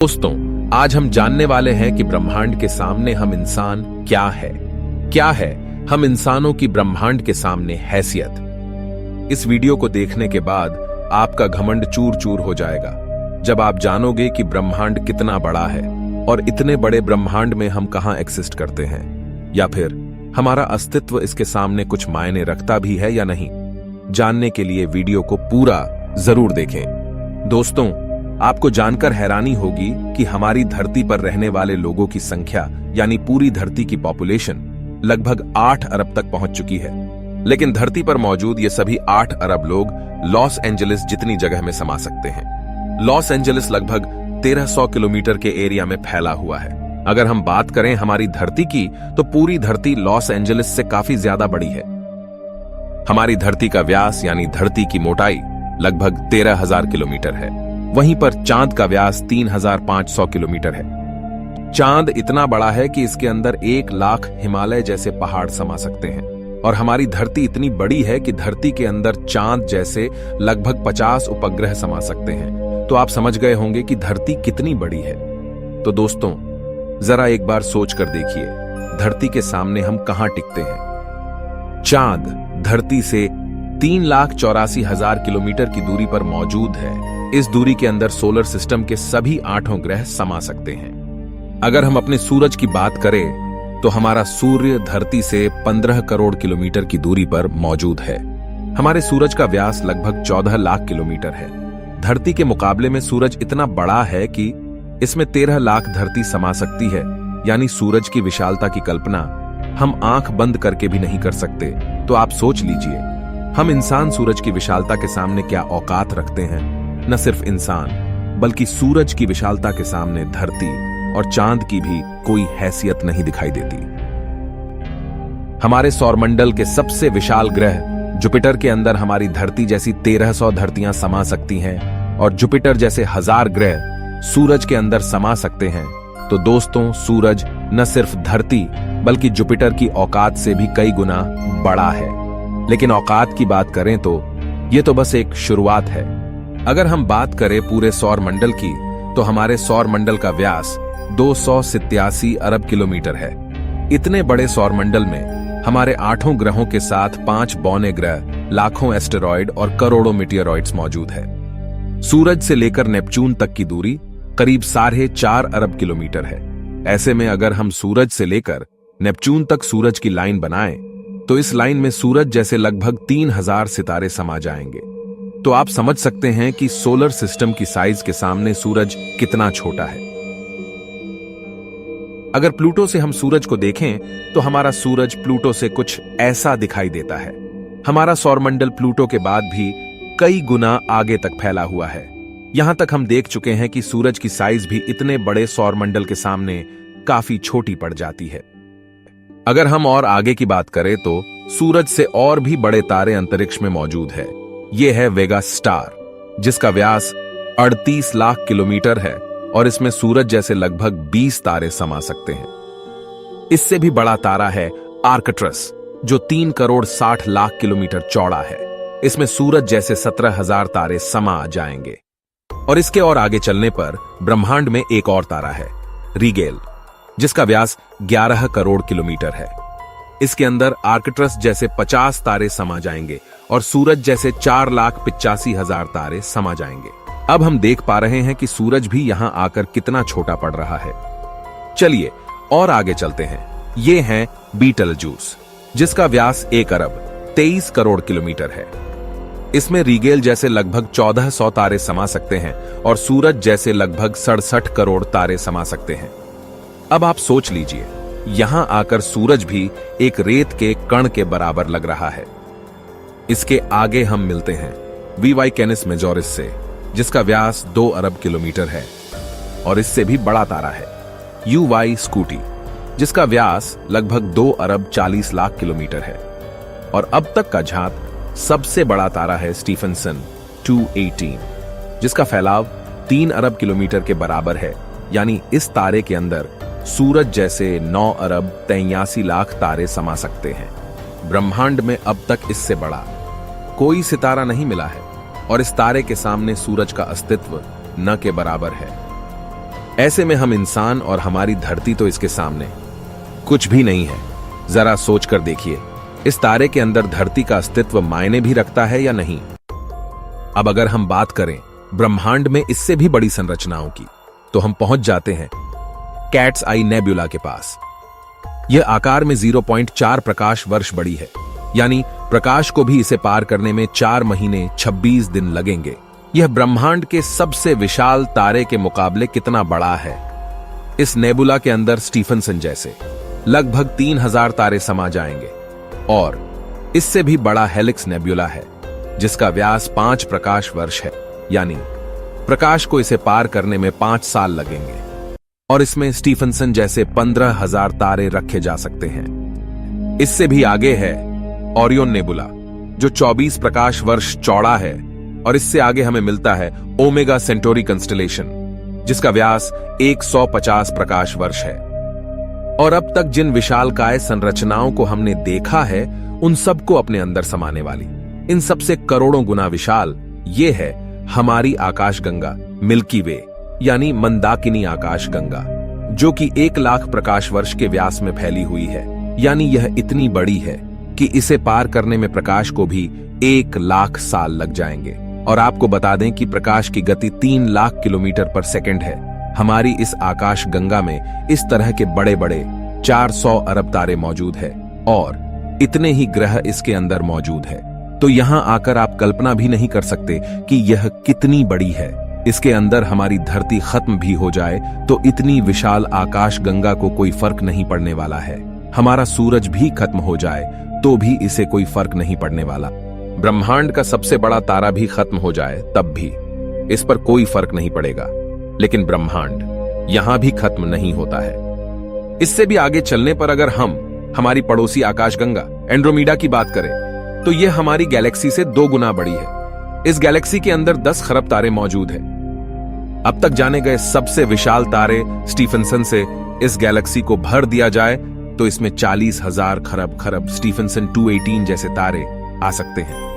दोस्तों, आज हम जानने वाले हैं कि ब्रह्मांड के सामने हम इंसान क्या है हम इंसानों की ब्रह्मांड के सामने हैसियत। इस वीडियो को देखने के बाद आपका घमंड चूर चूर हो जाएगा जब आप जानोगे कि ब्रह्मांड कितना बड़ा है और इतने बड़े ब्रह्मांड में हम कहां एग्जिस्ट करते हैं, या फिर हमारा अस्तित्व इसके सामने कुछ मायने रखता भी है या नहीं। जानने के लिए वीडियो को पूरा जरूर देखें। दोस्तों, आपको जानकर हैरानी होगी कि हमारी धरती पर रहने वाले लोगों की संख्या यानी पूरी धरती की पॉपुलेशन लगभग 8 अरब तक पहुंच चुकी है। लेकिन धरती पर मौजूद ये सभी 8 अरब लोग लॉस एंजलिस जितनी जगह में समा सकते हैं। लॉस एंजलिस लगभग 1300 किलोमीटर के एरिया में फैला हुआ है। अगर हम बात करें हमारी धरती की, तो पूरी धरती लॉस एंजलिस से काफी ज्यादा बड़ी है। हमारी धरती का व्यास यानी धरती की मोटाई लगभग 13,000 किलोमीटर है। वहीं पर चांद का व्यास 3,500 किलोमीटर है। चांद इतना बड़ा है कि इसके अंदर 1 लाख हिमालय जैसे पहाड़ समा सकते हैं। और हमारी धरती इतनी बड़ी है कि धरती के अंदर चांद जैसे लगभग 50 उपग्रह समा सकते हैं। तो आप समझ गए होंगे कि धरती कितनी बड़ी है। तो दोस्तों, जरा एक बार सोच कर देखिए, धरती के सामने हम कहां टिकते हैं। चांद धरती से 3,84,000 किलोमीटर की दूरी पर मौजूद है। इस दूरी के अंदर सोलर सिस्टम के सभी 8 ग्रह समा सकते हैं। अगर हम अपने सूरज की बात करें तो हमारा सूर्य धरती से 15 करोड़ किलोमीटर की दूरी पर मौजूद है। हमारे सूरज का व्यास लगभग 14 लाख किलोमीटर है। धरती के मुकाबले में सूरज इतना बड़ा है कि इसमें 13 लाख धरती समा सकती है। यानी सूरज की विशालता की कल्पना हम आंख बंद करके भी नहीं कर सकते। तो आप सोच लीजिए, हम इंसान सूरज की विशालता के सामने क्या औकात रखते हैं। न सिर्फ इंसान बल्कि सूरज की विशालता के सामने धरती और चांद की भी कोई हैसियत नहीं दिखाई देती। हमारे सौरमंडल के सबसे विशाल ग्रह जुपिटर के अंदर हमारी धरती जैसी 1300 धरतियां समा सकती हैं और जुपिटर जैसे 1000 ग्रह सूरज के अंदर समा सकते हैं। तो दोस्तों, सूरज न सिर्फ धरती बल्कि जुपिटर की औकात से भी कई गुना बड़ा है। लेकिन औकात की बात करें तो यह तो बस एक शुरुआत है। अगर हम बात करें पूरे सौर मंडल की, तो हमारे सौर मंडल का व्यास 287 अरब किलोमीटर है। इतने बड़े सौर मंडल में हमारे 8 ग्रहों के साथ 5 बौने ग्रह, लाखों एस्टेरॉयड और करोड़ों मीटियोरॉइड्स मौजूद है। सूरज से लेकर नेपच्यून तक की दूरी करीब 4.5 अरब किलोमीटर है। ऐसे में अगर हम सूरज से लेकर नेपच्यून तक सूरज की लाइन बनाएं, तो इस लाइन में सूरज जैसे लगभग 3000 सितारे समा जाएंगे। तो आप समझ सकते हैं कि सोलर सिस्टम की साइज के सामने सूरज कितना छोटा है। अगर प्लूटो से हम सूरज को देखें, तो हमारा सूरज प्लूटो से कुछ ऐसा दिखाई देता है। हमारा सौरमंडल प्लूटो के बाद भी कई गुना आगे तक फैला हुआ है। यहां तक हम देख चुके हैं कि सूरज की साइज भी इतने बड़े सौरमंडल के सामने काफी छोटी पड़ जाती है। अगर हम और आगे की बात करें तो सूरज से और भी बड़े तारे अंतरिक्ष में मौजूद है। यह है वेगा स्टार, जिसका व्यास 38 लाख किलोमीटर है और इसमें सूरज जैसे लगभग 20 तारे समा सकते हैं। इससे भी बड़ा तारा है आर्कट्रस, जो 3 करोड़ 60 लाख किलोमीटर चौड़ा है। इसमें सूरज जैसे 17,000 तारे समा जाएंगे। और इसके और आगे चलने पर ब्रह्मांड में एक और तारा है, रीगेल, जिसका व्यास 11 करोड़ किलोमीटर है। इसके अंदर आर्कट्रस जैसे 50 तारे समा जाएंगे और सूरज जैसे 4,85,000 तारे समा जाएंगे। अब हम देख पा रहे हैं कि सूरज भी यहां आकर कितना छोटा पड़ रहा है। चलिए और आगे चलते हैं। ये है बीटलजूस, जिसका व्यास 1 अरब 23 करोड़ किलोमीटर है। इसमें रीगेल जैसे लगभग 1400 तारे समा सकते हैं और सूरज जैसे लगभग 67 करोड़ तारे समा सकते हैं। अब आप सोच लीजिए, यहां आकर सूरज भी एक रेत के कण के बराबर लग रहा है। इसके आगे हम मिलते हैं वीवाई कैनिस मेजोरिस से, जिसका व्यास 2 अरब किलोमीटर है और इससे भी बड़ा तारा है यूवाई स्कूटी, जिसका व्यास लगभग 2 अरब 40 लाख किलोमीटर है। और अब तक का झांत सबसे बड़ा तारा है स्टीफनसन 218, जिसका फैलाव 3 अरब किलोमीटर के बराबर है। यानी इस तारे के अंदर सूरज जैसे 9 अरब 83 लाख तारे समा सकते हैं। ब्रह्मांड में अब तक इससे बड़ा कोई सितारा नहीं मिला है और इस तारे के सामने सूरज का अस्तित्व न के बराबर है। ऐसे में हम इंसान और हमारी धरती तो इसके सामने कुछ भी नहीं है। जरा सोचकर देखिए, इस तारे के अंदर धरती का अस्तित्व मायने भी रखता है या नहीं। अब अगर हम बात करें ब्रह्मांड में इससे भी बड़ी संरचनाओं की, तो हम पहुंच जाते हैं कैट्स आई नेबुला के पास। यह आकार में 0.4 प्रकाश वर्ष बड़ी है, यानी प्रकाश को भी इसे पार करने में 4 महीने 26 दिन लगेंगे। यह ब्रह्मांड के सबसे विशाल तारे के मुकाबले कितना बड़ा है। इस नेबुला के अंदर स्टीफनसन जैसे लगभग 3000 तारे समा जाएंगे, और इससे भी बड़ा हेलिक्स नेबुला है जिसका व्यास 5 प्रकाश वर्ष है, यानी प्रकाश को इसे पार करने में 5 साल लगेंगे। और इसमें स्टीफनसन जैसे 15,000 तारे रखे जा सकते हैं। इससे भी आगे है ओरियन नेबुला, जो 24 प्रकाश वर्ष चौड़ा है, और इससे आगे हमें मिलता है ओमेगा सेंटोरी कंस्टलेशन, जिसका व्यास 150 प्रकाश वर्ष है। और अब तक जिन विशालकाय संरचनाओं को हमने देखा है, उन सबको अपने अंदर समाने वाली, इन सबसे करोड़ों गुना विशाल ये है हमारी आकाशगंगा मिल्की वे, यानी मंदाकिनी आकाशगंगा, जो कि 1 लाख प्रकाश वर्ष के व्यास में फैली हुई है। यानी यह इतनी बड़ी है कि इसे पार करने में प्रकाश को भी 1 लाख साल लग जाएंगे। और आपको बता दें कि प्रकाश की गति 3 लाख किलोमीटर पर सेकंड है। हमारी इस आकाश गंगा में इस तरह के बड़े बड़े 400 अरब तारे मौजूद है, और इतने ही ग्रह इसके अंदर मौजूद है। तो यहां आकर आप कल्पना भी नहीं कर सकते कि यह कितनी बड़ी है। इसके अंदर हमारी धरती खत्म भी हो जाए तो इतनी विशाल आकाश गंगा को कोई फर्क नहीं पड़ने वाला है। हमारा सूरज भी खत्म हो जाए तो भी इसे कोई फर्क नहीं पड़ने वाला। ब्रह्मांड का सबसे बड़ा तारा भी खत्म हो जाए तब भी इस पर कोई फर्क नहीं पड़ेगा। लेकिन ब्रह्मांड यहां भी खत्म नहीं होता है। इससे भी आगे चलने पर अगर हम हमारी पड़ोसी आकाशगंगा एंड्रोमेडा की बात करें, तो यह हमारी गैलेक्सी से 2 गुना बड़ी है। इस गैलेक्सी के अंदर 10 खरब तारे मौजूद हैं। अब तक जाने गए सबसे विशाल तारे स्टीफनसन से इस गैलेक्सी को भर दिया जाए तो इसमें 40,000 खरब स्टीफनसन 218 जैसे तारे आ सकते हैं।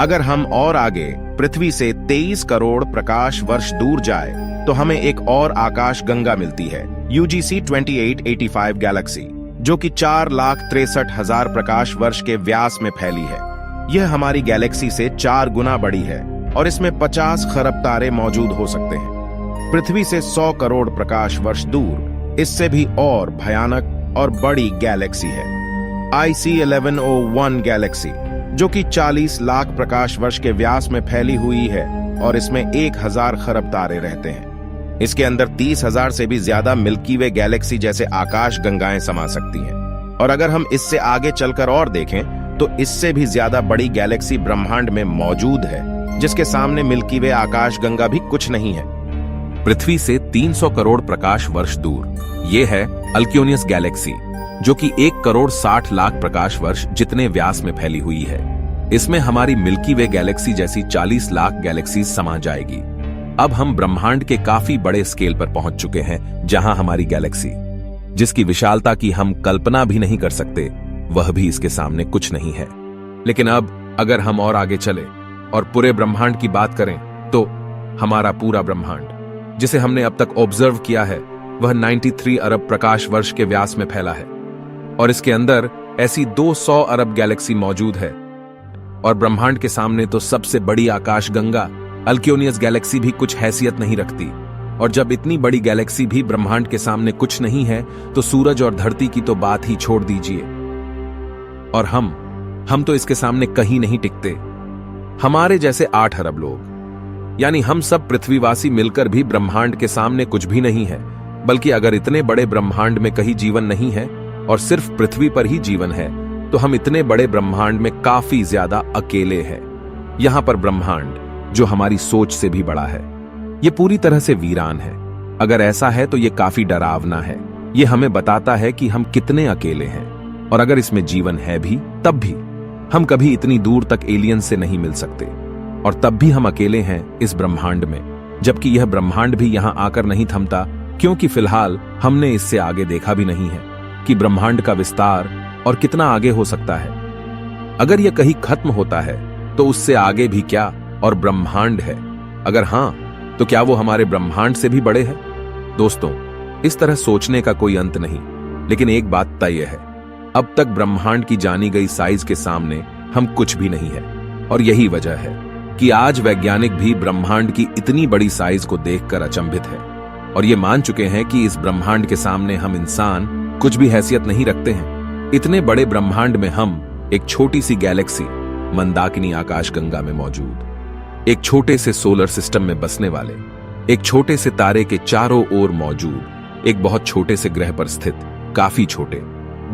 अगर हम और आगे पृथ्वी से 23 करोड़ प्रकाश वर्ष दूर जाए तो हमें एक और आकाश गंगा मिलती है, UGC 2885 गैलेक्सी, जो कि 4,63,000 प्रकाश वर्ष के व्यास में फैली है। यह हमारी गैलेक्सी से 4 गुना बड़ी है और इसमें 50 खरब तारे मौजूद हो सकते हैं। पृथ्वी से 100 करोड़ प्रकाश वर्ष दूर इससे भी और भयानक और बड़ी गैलेक्सी है, IC 1101 गैलेक्सी, जो कि 40 लाख प्रकाश वर्ष के व्यास में फैली हुई है और इसमें 1000 खरब तारे रहते हैं। इसके अंदर 30,000 से भी ज्यादा मिल्की वे गैलेक्सी जैसे आकाश गंगाएं समा सकती हैं। और अगर हम इससे आगे चलकर और देखें तो इससे भी ज्यादा बड़ी गैलेक्सी ब्रह्मांड में मौजूद है, जिसके सामने मिल्की वे आकाश गंगा भी कुछ नहीं है। पृथ्वी से 300 करोड़ प्रकाश वर्ष दूर यह है अल्क्योनियस गैलेक्सी, जो कि 1 करोड़ 60 लाख प्रकाश वर्ष जितने व्यास में फैली हुई है। इसमें हमारी मिल्की वे गैलेक्सी जैसी 40 लाख गैलेक्सी समा जाएगी। अब हम ब्रह्मांड के काफी बड़े स्केल पर पहुंच चुके हैं, जहां हमारी गैलेक्सी, जिसकी विशालता की हम कल्पना भी नहीं कर सकते, वह भी इसके सामने कुछ नहीं है। लेकिन अब अगर हम और आगे चले और पूरे ब्रह्मांड की बात करें तो हमारा पूरा ब्रह्मांड, जिसे हमने अब तक ऑब्जर्व किया है, वह 93 अरब प्रकाश वर्ष के व्यास में फैला है। और इसके अंदर ऐसी 200 अरब गैलेक्सी मौजूद है। और ब्रह्मांड के सामने तो सबसे बड़ी आकाश गंगा अल्क्योनियस गैलेक्सी भी कुछ हैसियत नहीं रखती। और जब इतनी बड़ी गैलेक्सी भी ब्रह्मांड के सामने कुछ नहीं है, तो सूरज और धरती की तो बात ही छोड़ दीजिए। और हम तो इसके सामने कहीं नहीं टिकते। हमारे जैसे 8 अरब लोग, यानी हम सब पृथ्वीवासी मिलकर भी ब्रह्मांड के सामने कुछ भी नहीं है। बल्कि अगर इतने बड़े ब्रह्मांड में कहीं जीवन नहीं है और सिर्फ पृथ्वी पर ही जीवन है, तो हम इतने बड़े ब्रह्मांड में काफी ज्यादा अकेले हैं। यहां पर ब्रह्मांड, जो हमारी सोच से भी बड़ा है, ये पूरी तरह से वीरान है। अगर ऐसा है तो ये काफी डरावना है। ये हमें बताता है कि हम कितने अकेले हैं। और अगर इसमें जीवन है भी, तब भी हम कभी इतनी दूर तक एलियन से नहीं मिल सकते। और तब भी हम अकेले हैं इस ब्रह्मांड में, जबकि यह ब्रह्मांड भी यहां आकर नहीं थमता, क्योंकि फिलहाल हमने इससे आगे देखा भी नहीं है कि ब्रह्मांड का विस्तार और कितना आगे हो सकता है। अगर यह कहीं खत्म होता है तो उससे आगे भी क्या और ब्रह्मांड है? अगर हां, तो क्या वो हमारे ब्रह्मांड से भी बड़े हैं? दोस्तों, इस तरह सोचने का कोई अंत नहीं, लेकिन एक बात तय है, अब तक ब्रह्मांड की जानी गई साइज के सामने हम कुछ भी नहीं है। और यही वजह है कि आज वैज्ञानिक भी ब्रह्मांड की इतनी बड़ी साइज को देखकर अचंभित है और ये मान चुके हैं कि इस ब्रह्मांड के सामने हम इंसान कुछ भी हैसियत नहीं रखते हैं। इतने बड़े ब्रह्मांड में हम एक छोटी सी गैलेक्सी मंदाकिनी आकाशगंगा में मौजूद, एक छोटे से सोलर सिस्टम में बसने वाले, एक छोटे से तारे के चारों ओर मौजूद, एक बहुत छोटे से ग्रह पर स्थित, काफी छोटे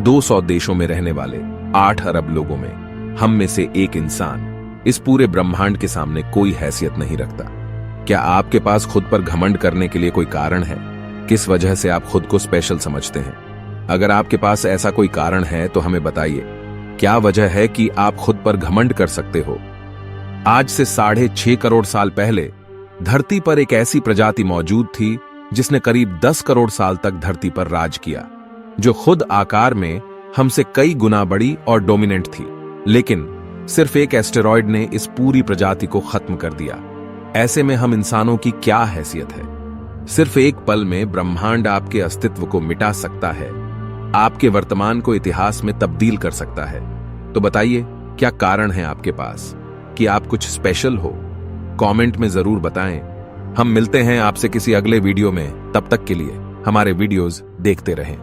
200 देशों में रहने वाले 8 अरब लोगों में हम में से एक इंसान इस पूरे ब्रह्मांड के सामने कोई हैसियत नहीं रखता। क्या आपके पास खुद पर घमंड करने के लिए कोई कारण है? किस वजह से आप खुद को स्पेशल समझते हैं? अगर आपके पास ऐसा कोई कारण है तो हमें बताइए, क्या वजह है कि आप खुद पर घमंड कर सकते हो? आज से 6.5 करोड़ साल पहले धरती पर एक ऐसी प्रजाति मौजूद थी जिसने करीब 10 करोड़ साल तक धरती पर राज किया, जो खुद आकार में हमसे कई गुना बड़ी और डोमिनेंट थी। लेकिन सिर्फ एक एस्टेरॉयड ने इस पूरी प्रजाति को खत्म कर दिया। ऐसे में हम इंसानों की क्या हैसियत है? सिर्फ एक पल में ब्रह्मांड आपके अस्तित्व को मिटा सकता है, आपके वर्तमान को इतिहास में तब्दील कर सकता है। तो बताइए, क्या कारण है आपके पास कि आप कुछ स्पेशल हो? कमेंट में जरूर बताएं। हम मिलते हैं आपसे किसी अगले वीडियो में। तब तक के लिए हमारे वीडियोस देखते रहें।